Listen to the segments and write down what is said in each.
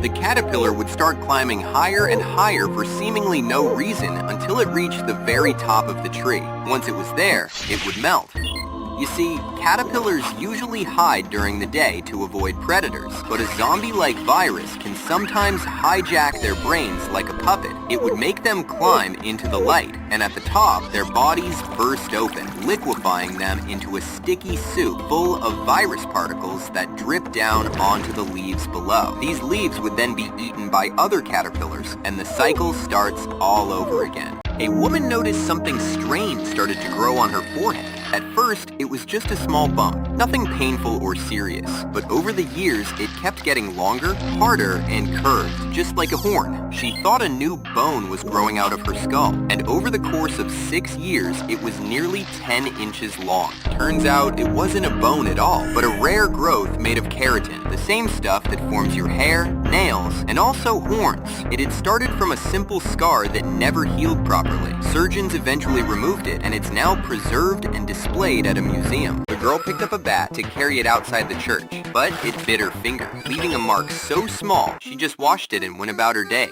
The caterpillar would start climbing higher and higher for seemingly no reason until it reached the very top of the tree. Once it was there, it would melt. You see, caterpillars usually hide during the day to avoid predators, but a zombie-like virus can sometimes hijack their brains like a puppet. It would make them climb into the light, and at the top, their bodies burst open, liquefying them into a sticky soup full of virus particles that drip down onto the leaves below. These leaves would then be eaten by other caterpillars, and the cycle starts all over again. A woman noticed something strange started to grow on her forehead. At first, it was just a small bump, nothing painful or serious, but over the years, it kept getting longer, harder, and curved, just like a horn. She thought a new bone was growing out of her skull, and over the course of 6 years, it was nearly 10 inches long. Turns out, it wasn't a bone at all, but a rare growth made of keratin, the same stuff that forms your hair, nails, and also horns. It had started from a simple scar that never healed properly. Surgeons eventually removed it, and it's now preserved and displayed at a museum. The girl picked up a bat to carry it outside the church, but it bit her finger, leaving a mark so small she just washed it and went about her day.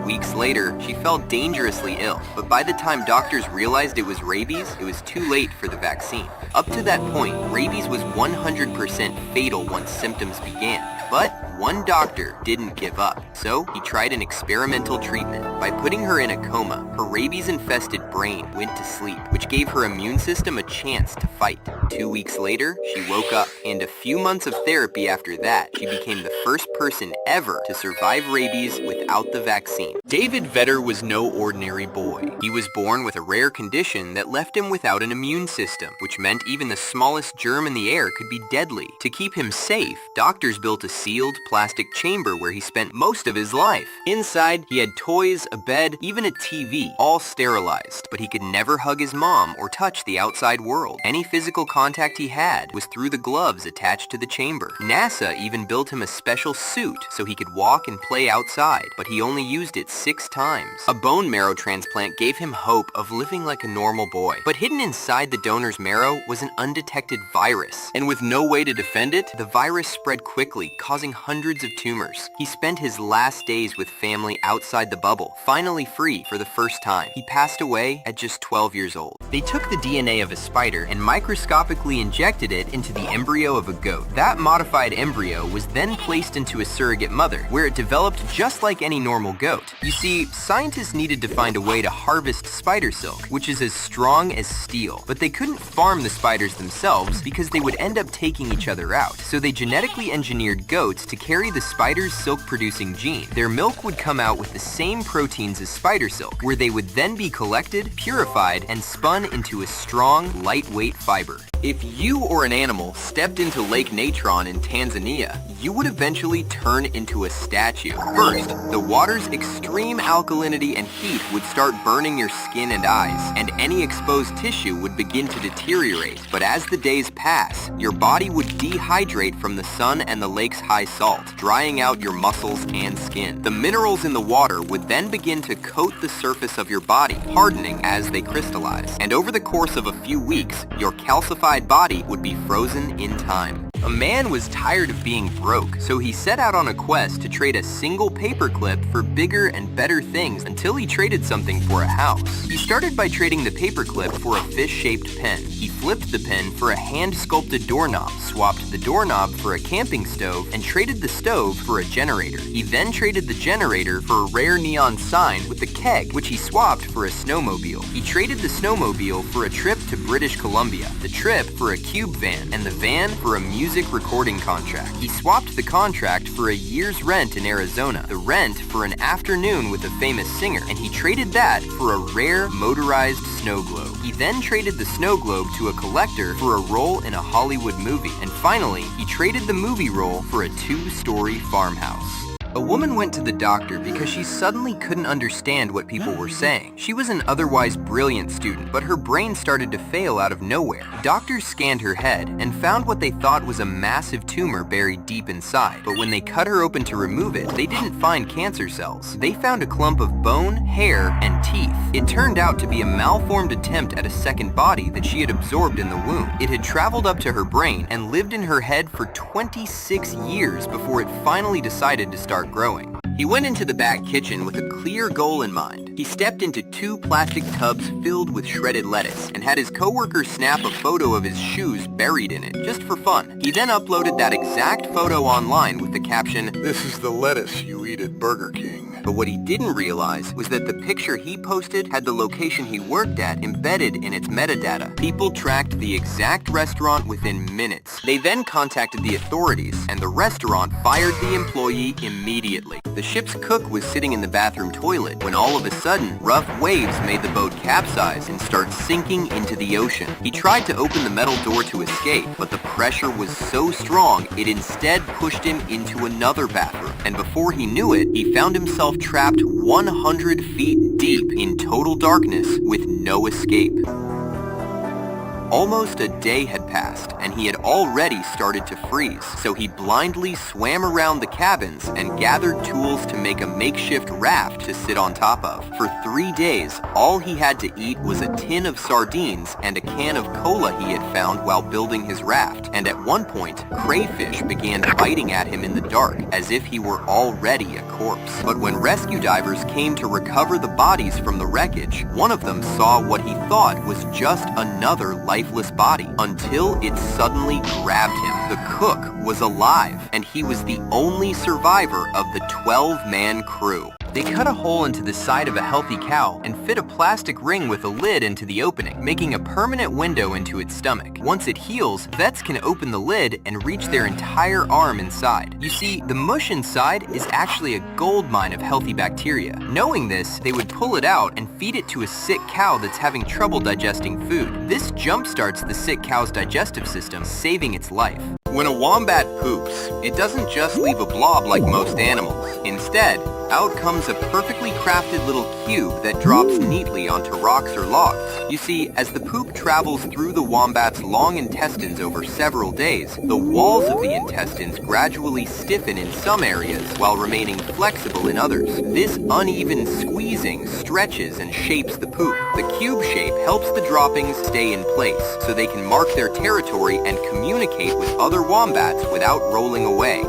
Weeks later, she fell dangerously ill, but by the time doctors realized it was rabies, it was too late for the vaccine. Up to that point, rabies was 100% fatal once symptoms began. But one doctor didn't give up, so he tried an experimental treatment. By putting her in a coma, her rabies-infested brain went to sleep, which gave her immune system a chance to fight. 2 weeks later, she woke up, and a few months of therapy after that, she became the first person ever to survive rabies without the vaccine. David Vetter was no ordinary boy. He was born with a rare condition that left him without an immune system, which meant even the smallest germ in the air could be deadly. To keep him safe, doctors built a sealed plastic chamber where he spent most of his life. Inside, he had toys, a bed, even a TV, all sterilized, but he could never hug his mom or touch the outside world. Any physical contact he had was through the gloves attached to the chamber. NASA even built him a special suit so he could walk and play outside, but he only used it 6 times. A bone marrow transplant gave him hope of living like a normal boy, but hidden inside the donor's marrow was an undetected virus, and with no way to defend it, the virus spread quickly, causing hundreds of tumors. He spent his last days with family outside the bubble, finally free for the first time. He passed away at just 12 years old. They took the DNA of a spider and microscopically injected it into the embryo of a goat. That modified embryo was then placed into a surrogate mother, where it developed just like any normal goat. You see, scientists needed to find a way to harvest spider silk, which is as strong as steel. But they couldn't farm the spiders themselves because they would end up taking each other out. So they genetically engineered goats to carry the spider's silk-producing gene. Their milk would come out with the same proteins as spider silk, where they would then be collected, purified, and spun into a strong, lightweight fiber. If you or an animal stepped into Lake Natron in Tanzania, you would eventually turn into a statue. First, the water's extreme alkalinity and heat would start burning your skin and eyes, and any exposed tissue would begin to deteriorate. But as the days pass, your body would dehydrate from the sun and the lake's high salt, drying out your muscles and skin. The minerals in the water would then begin to coat the surface of your body, hardening as they crystallize. And over the course of a few weeks, your calcified body would be frozen in time. A man was tired of being broke, so he set out on a quest to trade a single paperclip for bigger and better things until he traded something for a house. He started by trading the paperclip for a fish-shaped pen. He flipped the pen for a hand-sculpted doorknob, swapped the doorknob for a camping stove, and traded the stove for a generator. He then traded the generator for a rare neon sign with a keg, which he swapped for a snowmobile. He traded the snowmobile for a trip to British Columbia, the trip for a cube van, and the van for a music recording contract. He swapped the contract for a year's rent in Arizona, the rent for an afternoon with a famous singer, and he traded that for a rare motorized snow globe. He then traded the snow globe to a collector for a role in a Hollywood movie, and finally, he traded the movie role for a 2-story farmhouse. A woman went to the doctor because she suddenly couldn't understand what people were saying. She was an otherwise brilliant student, but her brain started to fail out of nowhere. Doctors scanned her head and found what they thought was a massive tumor buried deep inside. But when they cut her open to remove it, they didn't find cancer cells. They found a clump of bone, hair, and teeth. It turned out to be a malformed attempt at a second body that she had absorbed in the womb. It had traveled up to her brain and lived in her head for 26 years before it finally decided to start growing. He went into the back kitchen with a clear goal in mind. He stepped into 2 plastic tubs filled with shredded lettuce and had his coworker snap a photo of his shoes buried in it, just for fun. He then uploaded that exact photo online with the caption, "This is the lettuce you eat at Burger King." But what he didn't realize was that the picture he posted had the location he worked at embedded in its metadata. People tracked the exact restaurant within minutes. They then contacted the authorities, and the restaurant fired the employee immediately. The ship's cook was sitting in the bathroom toilet when all of a sudden, rough waves made the boat capsize and start sinking into the ocean. He tried to open the metal door to escape, but the pressure was so strong, it instead pushed him into another bathroom. And before he knew it, he found himself trapped 100 feet deep in total darkness with no escape. Almost a day had passed, and he had already started to freeze, so he blindly swam around the cabins and gathered tools to make a makeshift raft to sit on top of. For 3 days, all he had to eat was a tin of sardines and a can of cola he had found while building his raft, and at one point, crayfish began biting at him in the dark as if he were already a corpse. But when rescue divers came to recover the bodies from the wreckage, one of them saw what he thought was just another lifeless body, until it suddenly grabbed him. The cook was alive, and he was the only survivor of the 12-man crew. They cut a hole into the side of a healthy cow and fit a plastic ring with a lid into the opening, making a permanent window into its stomach. Once it heals, vets can open the lid and reach their entire arm inside. You see, the mush inside is actually a gold mine of healthy bacteria. Knowing this, they would pull it out and feed it to a sick cow that's having trouble digesting food. This jumpstarts the sick cow's digestive system, saving its life. When a wombat poops, it doesn't just leave a blob like most animals. Instead, out comes a perfectly crafted little cube that drops neatly onto rocks or logs. You see, as the poop travels through the wombat's long intestines over several days, the walls of the intestines gradually stiffen in some areas while remaining flexible in others. This uneven squeezing stretches and shapes the poop. The cube shape helps the droppings stay in place so they can mark their territory and communicate with other wombats without rolling away.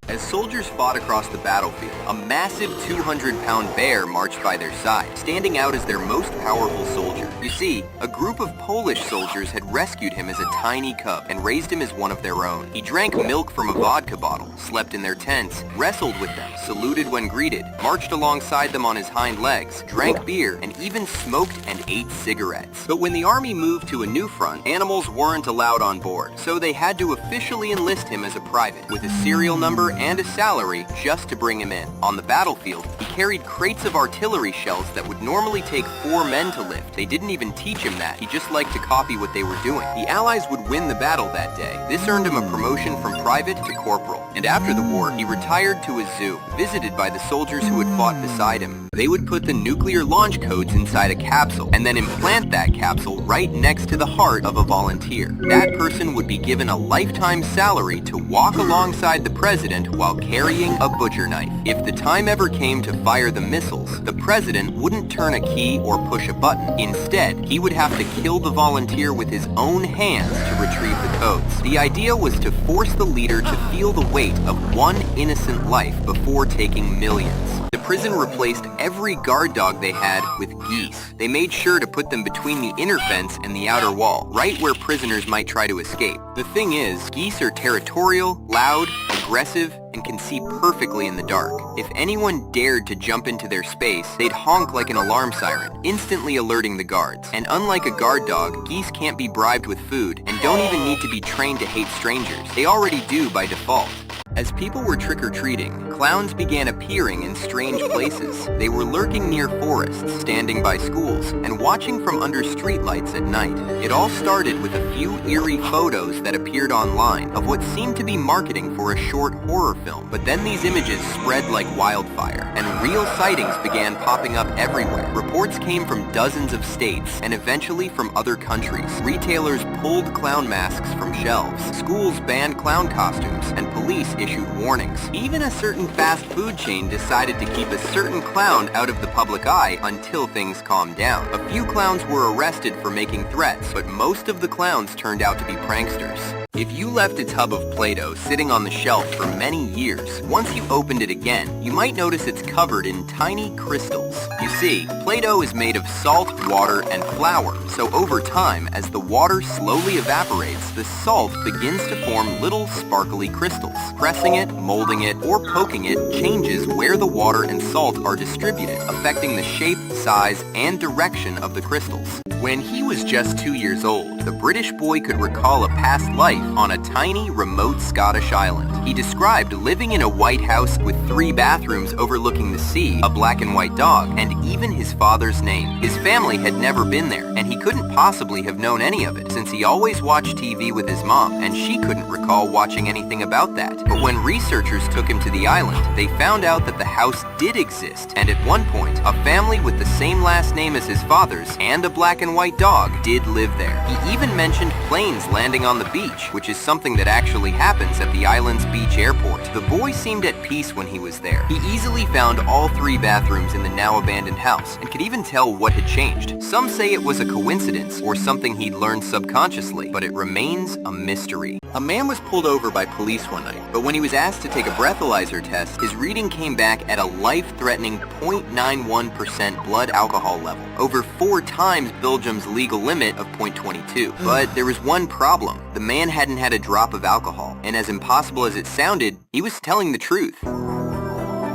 As soldiers fought across the battlefield, a massive 200-pound bear marched by their side, standing out as their most powerful soldier. You see, a group of Polish soldiers had rescued him as a tiny cub and raised him as one of their own. He drank milk from a vodka bottle, slept in their tents, wrestled with them, saluted when greeted, marched alongside them on his hind legs, drank beer, and even smoked and ate cigarettes. But when the army moved to a new front, animals weren't allowed on board, so they had to officially enlist him as a private, with a serial number and a salary just to bring him in. On the battlefield, he carried crates of artillery shells that would normally take 4 men to lift. They didn't even teach him that. He just liked to copy what they were doing. The Allies would win the battle that day. This earned him a promotion from private to corporal. And after the war, he retired to a zoo, visited by the soldiers who had fought beside him. They would put the nuclear launch codes inside a capsule, and then implant that capsule right next to the heart of a volunteer. That person would be given a lifetime salary to walk alongside the president while carrying a butcher knife. If the time ever came to fire the missiles, the president wouldn't turn a key or push a button. Instead, he would have to kill the volunteer with his own hands to retrieve the codes. The idea was to force the leader to feel the weight of one innocent life before taking millions. The prison replaced every guard dog they had with geese. They made sure to put them between the inner fence and the outer wall, right where prisoners might try to escape. The thing is, geese are territorial, loud, aggressive, and can see perfectly in the dark. If anyone dared to jump into their space, they'd honk like an alarm siren, instantly alerting the guards. And unlike a guard dog, geese can't be bribed with food and don't even need to be trained to hate strangers. They already do by default. As people were trick-or-treating, clowns began appearing in strange places. They were lurking near forests, standing by schools, and watching from under streetlights at night. It all started with a few eerie photos that appeared online of what seemed to be marketing for a short horror film. But then these images spread like wildfire, and real sightings began popping up everywhere. Reports came from dozens of states, and eventually from other countries. Retailers pulled clown masks from shelves. Schools banned clown costumes, and police issued warnings. Even a certain fast food chain decided to keep a certain clown out of the public eye until things calmed down. A few clowns were arrested for making threats, but most of the clowns turned out to be pranksters. If you left a tub of Play-Doh sitting on the shelf for many years, once you opened it again, you might notice it's covered in tiny crystals. You see, Play-Doh is made of salt, water, and flour, so over time, as the water slowly evaporates, the salt begins to form little sparkly crystals. Pressing it, molding it, or poking it changes where the water and salt are distributed, affecting the shape, size, and direction of the crystals. When he was just 2 years old, the British boy could recall a past life on a tiny, remote Scottish island. He described living in a white house with 3 bathrooms overlooking the sea, a black and white dog, and even his father's name. His family had never been there, and he couldn't possibly have known any of it, since he always watched TV with his mom, and she couldn't recall watching anything about that. But when researchers took him to the island, they found out that the house did exist, and at one point, a family with the same last name as his father's and a black and white dog did live there. He even mentioned planes landing on the beach, which is something that actually happens at the island's beach airport. The boy seemed at peace when he was there. He easily found all 3 bathrooms in the now abandoned house and could even tell what had changed. Some say it was a coincidence or something he'd learned subconsciously, but it remains a mystery. A man was pulled over by police one night, but when he was asked to take a breathalyzer test, his reading came back at a life-threatening 0.91% blood alcohol level, over 4 times Belgium's legal limit of 0.22. But there was one problem. The man hadn't had a drop of alcohol, and as impossible as it sounded, he was telling the truth.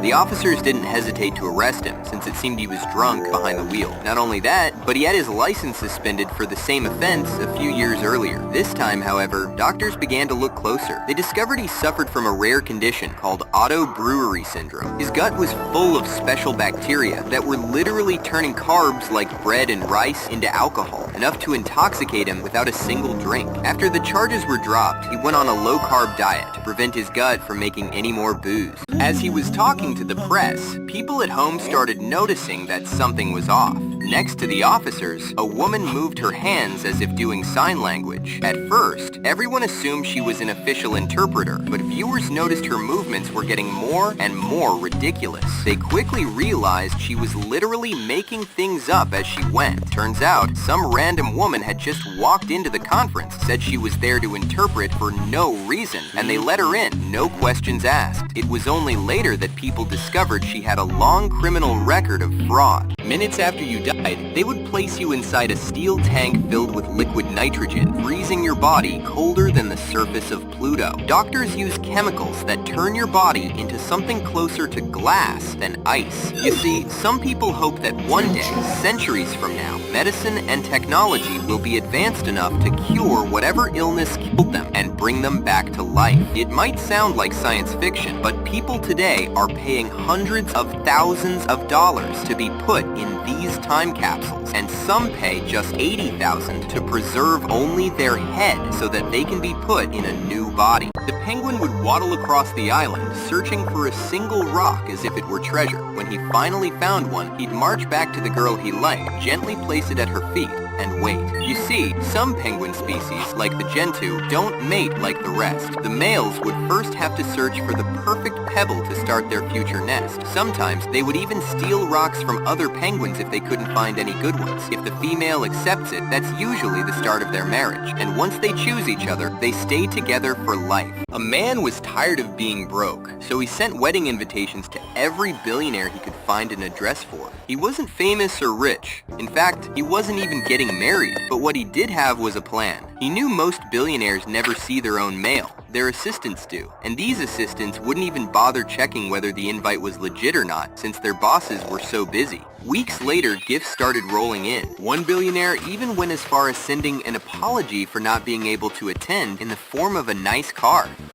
The officers didn't hesitate to arrest him, since it seemed he was drunk behind the wheel. Not only that, but he had his license suspended for the same offense a few years earlier. This time, however, doctors began to look closer. They discovered he suffered from a rare condition called auto-brewery syndrome. His gut was full of special bacteria that were literally turning carbs like bread and rice into alcohol, enough to intoxicate him without a single drink. After the charges were dropped, he went on a low-carb diet to prevent his gut from making any more booze. As he was talking to the press, people at home started noticing that something was off. Next to the officers, a woman moved her hands as if doing sign language. At first, everyone assumed she was an official interpreter, but viewers noticed her movements were getting more and more ridiculous. They quickly realized she was literally making things up as she went. Turns out, some random woman had just walked into the conference, said she was there to interpret for no reason, and they let her in, no questions asked. It was only later that people discovered she had a long criminal record of fraud. Minutes after you died, they would place you inside a steel tank filled with liquid nitrogen, freezing your body colder than the surface of Pluto. Doctors use chemicals that turn your body into something closer to glass than ice. You see, some people hope that one day, centuries from now, medicine and technology will be advanced enough to cure whatever illness killed them and bring them back to life. It might sound like science fiction, but people today are paying hundreds of thousands of dollars to be put in these time capsules, and some pay just $80,000 to preserve only their head so that they can be put in a new body. The penguin would waddle across the island, searching for a single rock as if it were treasure. When he finally found one, he'd march back to the girl he liked, gently place it at her feet, and wait. You see, some penguin species, like the gentoo, don't mate like the rest. The males would first have to search for the perfect pebble to start their future nest. Sometimes they would even steal rocks from other penguins if they couldn't find any good ones. If the female accepts it, that's usually the start of their marriage. And once they choose each other, they stay together for life. A man was tired of being broke, so he sent wedding invitations to every billionaire he could find an address for. He wasn't famous or rich. In fact, he wasn't even getting married, but what he did have was a plan. He knew most billionaires never see their own mail. Their assistants do, and these assistants wouldn't even bother checking whether the invite was legit or not, since their bosses were so busy. Weeks later, gifts started rolling in. One billionaire even went as far as sending an apology for not being able to attend in the form of a nice car.